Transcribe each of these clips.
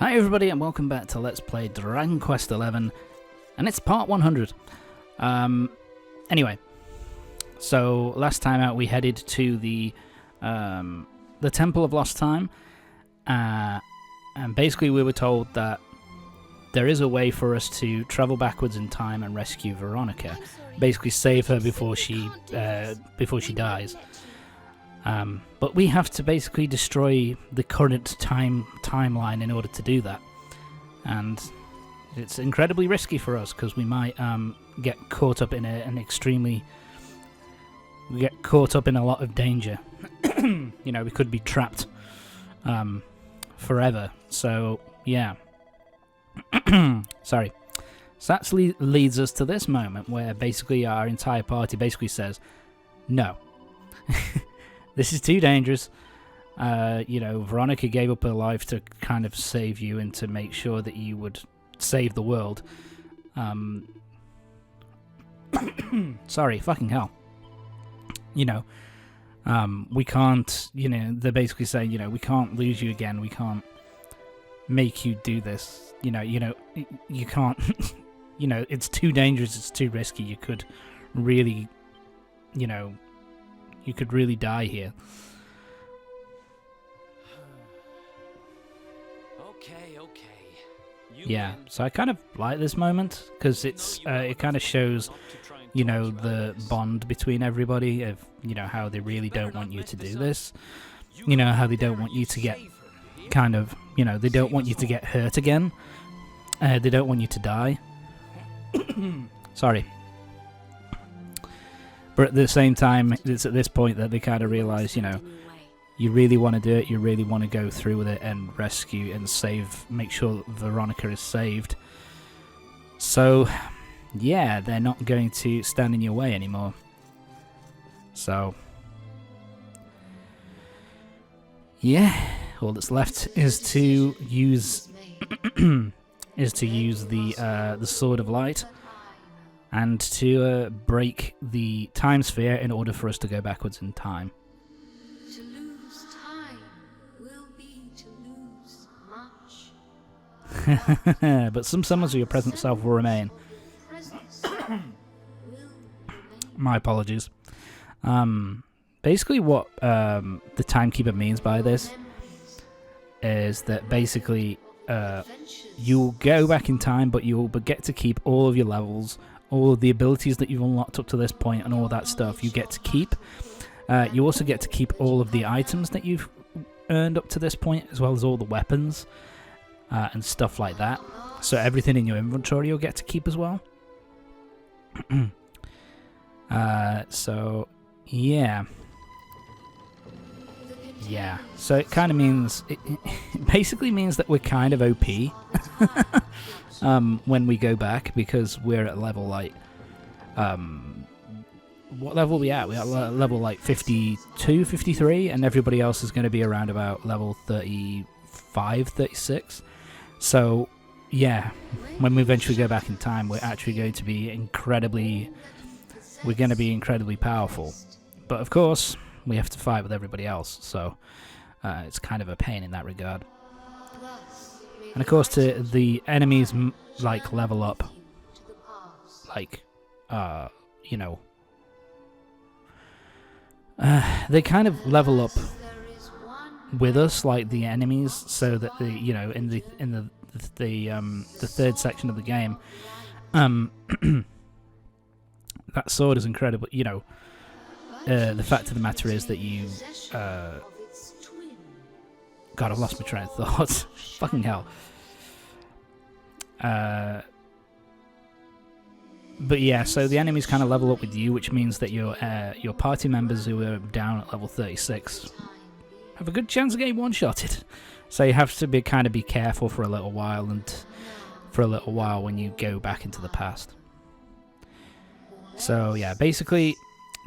Hi everybody and welcome back to Let's Play Dragon Quest XI, and it's part 100. Anyway, so last time out we headed to the Temple of Lost Time, and basically we were told that there is a way for us to travel backwards in time and rescue Veronica, basically save her before she dies. But we have to basically destroy the current timeline in order to do that, and it's incredibly risky for us because we might get caught up in we get caught up in a lot of danger. You know, we could be trapped forever. So yeah. Sorry. So that leads us to this moment where basically our entire party basically says, no. This is too dangerous. You know, Veronica gave up her life to kind of save you and to make sure that you would save the world. Sorry, fucking hell. You know, we can't, you know, they're basically saying, you know, we can't lose you again. We can't make you do this. You can't, you know, it's too dangerous. It's too risky. You could really, you know, you could really die here. Yeah, so I kind of like this moment because it's it kind of shows, you know, the bond between everybody of, you know, how they really don't want you to do this. You know, how they don't want you to get kind of, you know, they don't want you to get hurt again. They don't want you to die. Sorry. But at the same time, it's at this point that they kind of realise, you know, you really want to do it, you really want to go through with it and rescue and save, make sure Veronica is saved. So, yeah, they're not going to stand in your way anymore. So, yeah, all that's left is to use the Sword of Light and to break the time sphere in order for us to go backwards in time. To lose time will be to lose much. But some summons of your present self will remain. My apologies. Basically what the Timekeeper means by this is that basically you'll go back in time, but you'll get to keep all of your levels, all of the abilities that you've unlocked up to this point and all that stuff you get to keep. You also get to keep all of the items that you've earned up to this point, as well as all the weapons and stuff like that. So everything in your inventory you'll get to keep as well. So, yeah. Yeah, so it kind of means, it basically means that we're kind of OP when we go back, because we're at level like, what level are we at? We're at level like 52, 53, and everybody else is going to be around about level 35, 36. So, yeah, when we eventually go back in time, we're actually going to be incredibly powerful. But of course, we have to fight with everybody else, so it's kind of a pain in that regard. And of course, the enemies like level up, like you know, they kind of level up with us, like the enemies, so that the, you know, in the third section of the game, that sword is incredible, you know. The fact of the matter is that you... God, I've lost my train of thought. Fucking hell. But yeah, so the enemies kind of level up with you, which means that your party members who are down at level 36 have a good chance of getting one-shotted. So you have to be careful for a little while, when you go back into the past. So yeah, basically,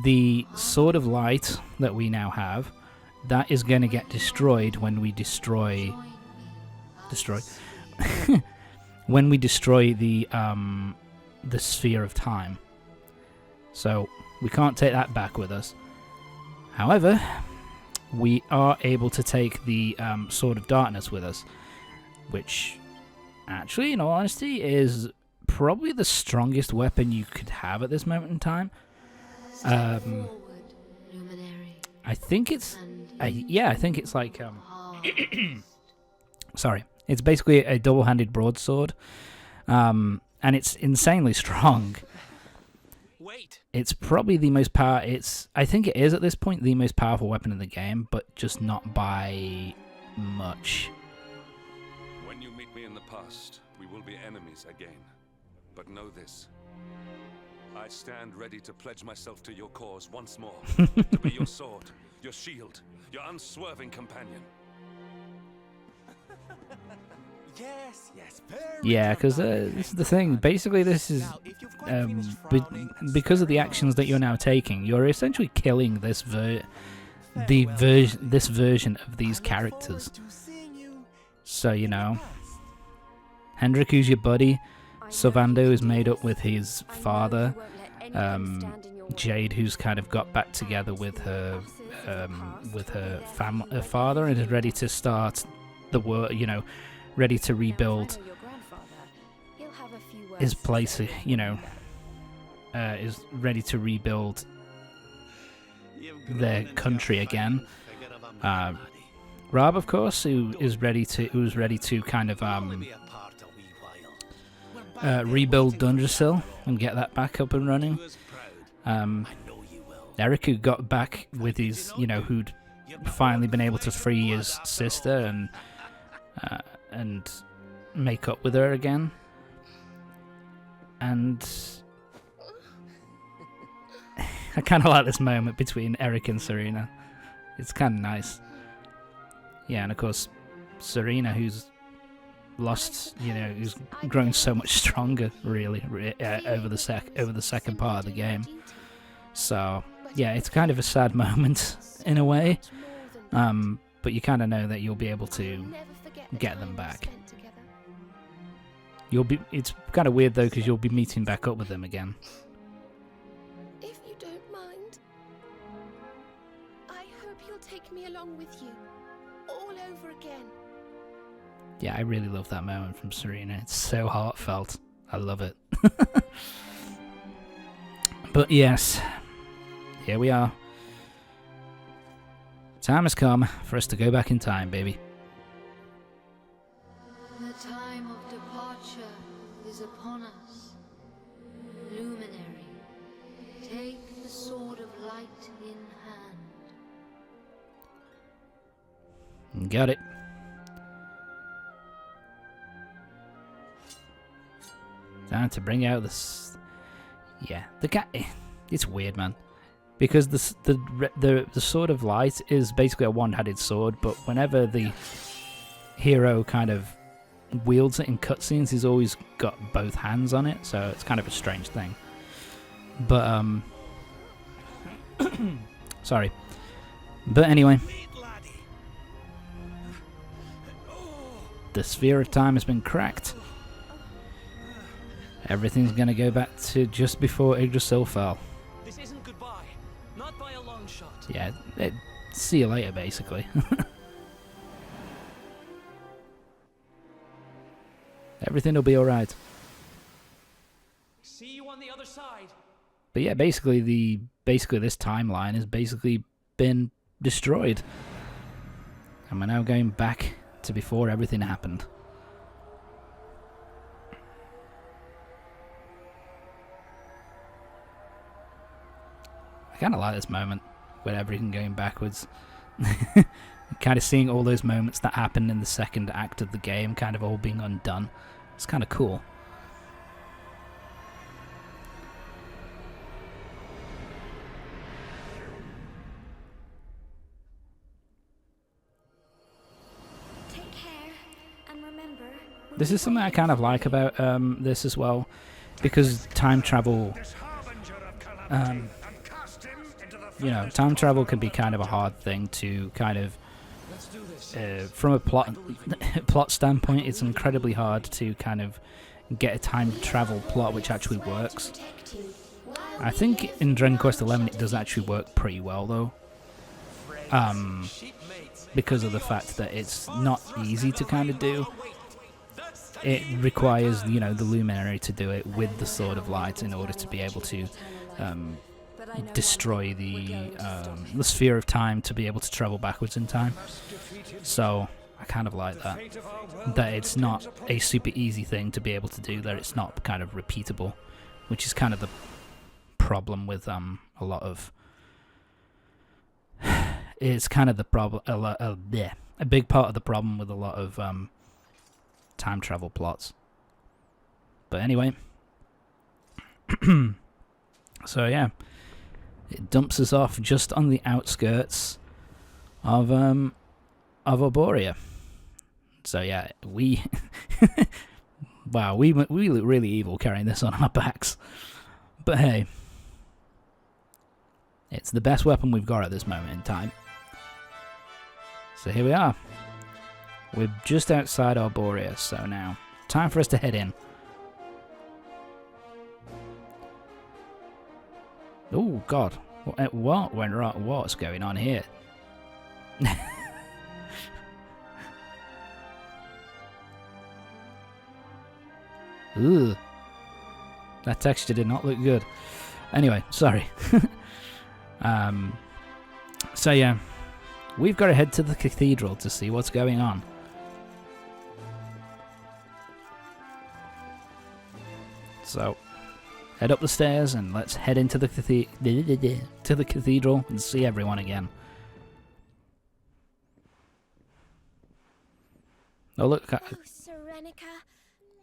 the Sword of Light that we now have, that is going to get destroyed when we destroy when we destroy the Sphere of Time. So we can't take that back with us. However, we are able to take the Sword of Darkness with us, which actually, in all honesty, is probably the strongest weapon you could have at this moment in time. Forward, luminary, I think it's, and yeah, I think it's like, harvest. sorry, it's basically a double-handed broadsword, and it's insanely strong. Wait. It's probably the most I think it is at this point the most powerful weapon in the game, but just not by much. When you meet me in the past, we will be enemies again. But know this. I stand ready to pledge myself to your cause once more. To be your sword, your shield, your unswerving companion. Yes, yes, very Yeah, because this is the thing. Basically, this is Now, if you've quite finished frowning and because of the staring actions that you're now taking, you're essentially killing this this version of these I look characters. forward to seeing you So you in the know, past. Hendrik, who's your buddy, I know Sylvando you is can do made up this. with his I know father, you won't let anything stand in your way. Jade, who's kind of got back together with her father and is ready to start the work. You know, ready to Now, if I rebuild know your grandfather, he'll have a few words his to place. say. You know, is ready to rebuild their country again. Rob, of course, who's ready to kind of rebuild Yggdrasil and get that back up and running. Eric, who got back with his, who'd finally been able to free his sister and make up with her again. And I kind of like this moment between Eric and Serena. It's kind of nice. Yeah, and of course, Serena, who's lost, who's grown so much stronger, really, over the second part of the game. So, yeah, it's kind of a sad moment in a way, but you kind of know that you'll be able to get them back. It's kind of weird though, because you'll be meeting back up with them again. If you don't mind, I hope you'll take me along with you, all over again. Yeah, I really love that moment from Serena. It's so heartfelt. I love it. But yes, here we are. Time has come for us to go back in time, baby. The time of departure is upon us. Luminary, take the sword of light in hand. Got it. Time to bring out this. Yeah, the guy. It's weird, man, because the sword of light is basically a one-handed sword, but whenever the hero kind of wields it in cutscenes, he's always got both hands on it, so it's kind of a strange thing. But sorry. But anyway, the sphere of time has been cracked. Everything's gonna go back to just before Yggdrasil fell. This isn't goodbye. Not by a long shot. Yeah, see you later, basically. Everything will be alright. See you on the other side. But yeah, basically this timeline has basically been destroyed. And we're now going back to before everything happened. I kind of like this moment with everything going backwards. Kind of seeing all those moments that happened in the second act of the game kind of all being undone. It's kind of cool. Take care and remember. This is something I kind of like about this as well, because time travel, time travel can be kind of a hard thing to kind of, from a plot standpoint, it's incredibly hard to kind of get a time travel plot which actually works. I think in Dragon Quest XI it does actually work pretty well though, because of the fact that it's not easy to kind of do. it requires, you know, the luminary to do it with the Sword of Light in order to be able to destroy the sphere of time, to be able to travel backwards in time. So I kind of like that. That it's not a super easy thing to be able to do, that it's not kind of repeatable, which is kind of the problem with a lot of... It's kind of the problem... a big part of the problem with a lot of time travel plots. But anyway... So yeah, it dumps us off just on the outskirts of Arboria. So yeah, we wow, we look really evil carrying this on our backs. But hey, it's the best weapon we've got at this moment in time. So here we are. We're just outside Arboria, so now time for us to head in. Oh God! What's going on here? Ugh. That texture did not look good. Anyway, sorry. So yeah, we've got to head to the cathedral to see what's going on. So, head up the stairs and let's head into the cathedral and see everyone again. Oh look! Serenica,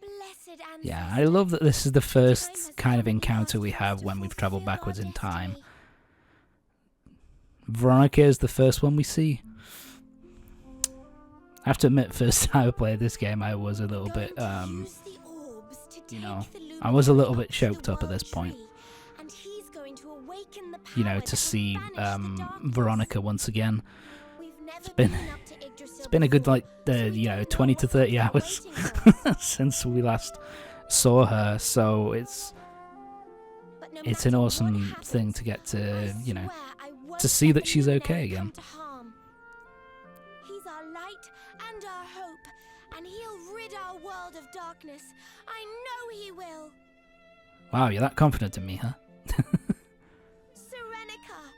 blessed ancestor. Yeah, I love that this is the first kind of encounter we have when we've travelled backwards in time. Veronica is the first one we see. I have to admit, first time I played this game, I was a little bit, you know, I was a little bit choked up at this point. You know, to see Veronica once again. It's been a good, like, you know, 20 to 30 hours since we last saw her, so it's an awesome thing to get to, you know, to see that she's okay again. He's our light and our hope, and he'll rid our world of darkness. I know he will. Wow, you're that confident in me, huh? Serenica,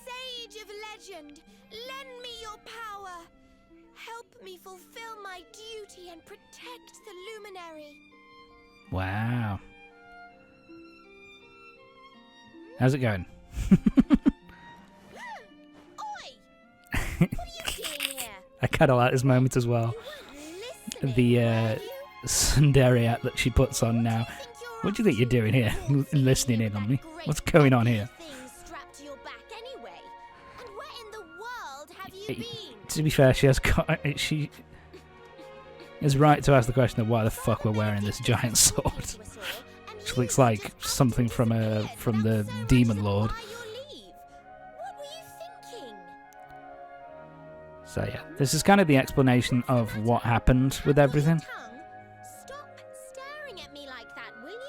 sage of legend, lend me your power. Help me fulfill my duty and protect the luminary. Wow. How's it going? Oi! What are you doing here? I kind of like this moment as well. The tsundere hat that she puts on now. What do you think you're doing here? Listening in on me? What's going on here? To be fair, she is right to ask the question of why the fuck we're wearing this giant sword. Which looks like something from the Demon Lord. So yeah, this is kind of the explanation of what happened with everything.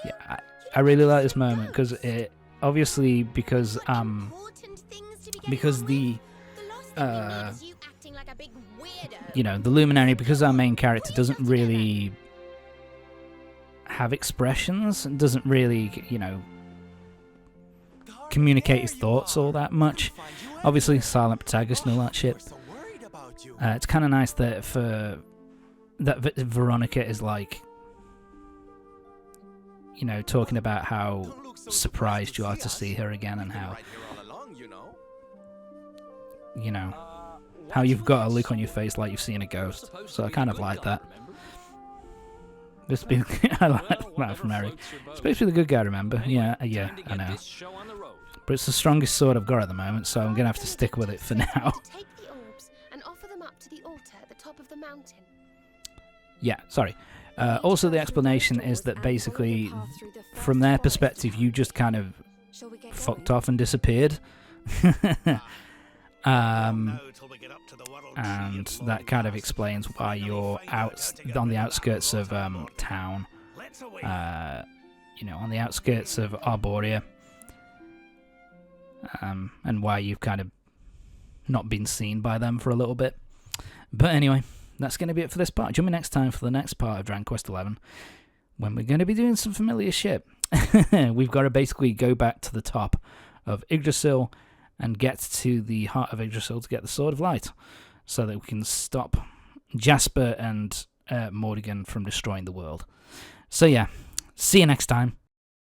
Yeah, I really like this moment because it obviously because the you know, the luminary, because our main character doesn't really have expressions and doesn't really, you know, communicate his thoughts all that much. Obviously, silent protagonist and all that shit. It's kind of nice that Veronica is like, you know, talking about how surprised you are to see her again and how, you know, how you've got a look on your face like you've seen a ghost. So I kind of like that. I like that from Eric. Supposed to be the good guy, remember? Yeah, I know. But it's the strongest sword I've got at the moment, so I'm gonna have to stick with it for now. Take the orbs and offer them up to the altar at the top of the mountain. Yeah, sorry. Also, the explanation is that basically, from their perspective, you just kind of fucked off and disappeared. And that kind of explains why you're out on the outskirts of town. You know, on the outskirts of Arboria. And why you've kind of not been seen by them for a little bit. But anyway, that's going to be it for this part. Join me next time for the next part of Dragon Quest XI, when we're going to be doing some familiar shit. We've got to basically go back to the top of Yggdrasil and get to the heart of Yggdrasil to get the Sword of Light, so that we can stop Jasper and Morrigan from destroying the world. So yeah, see you next time.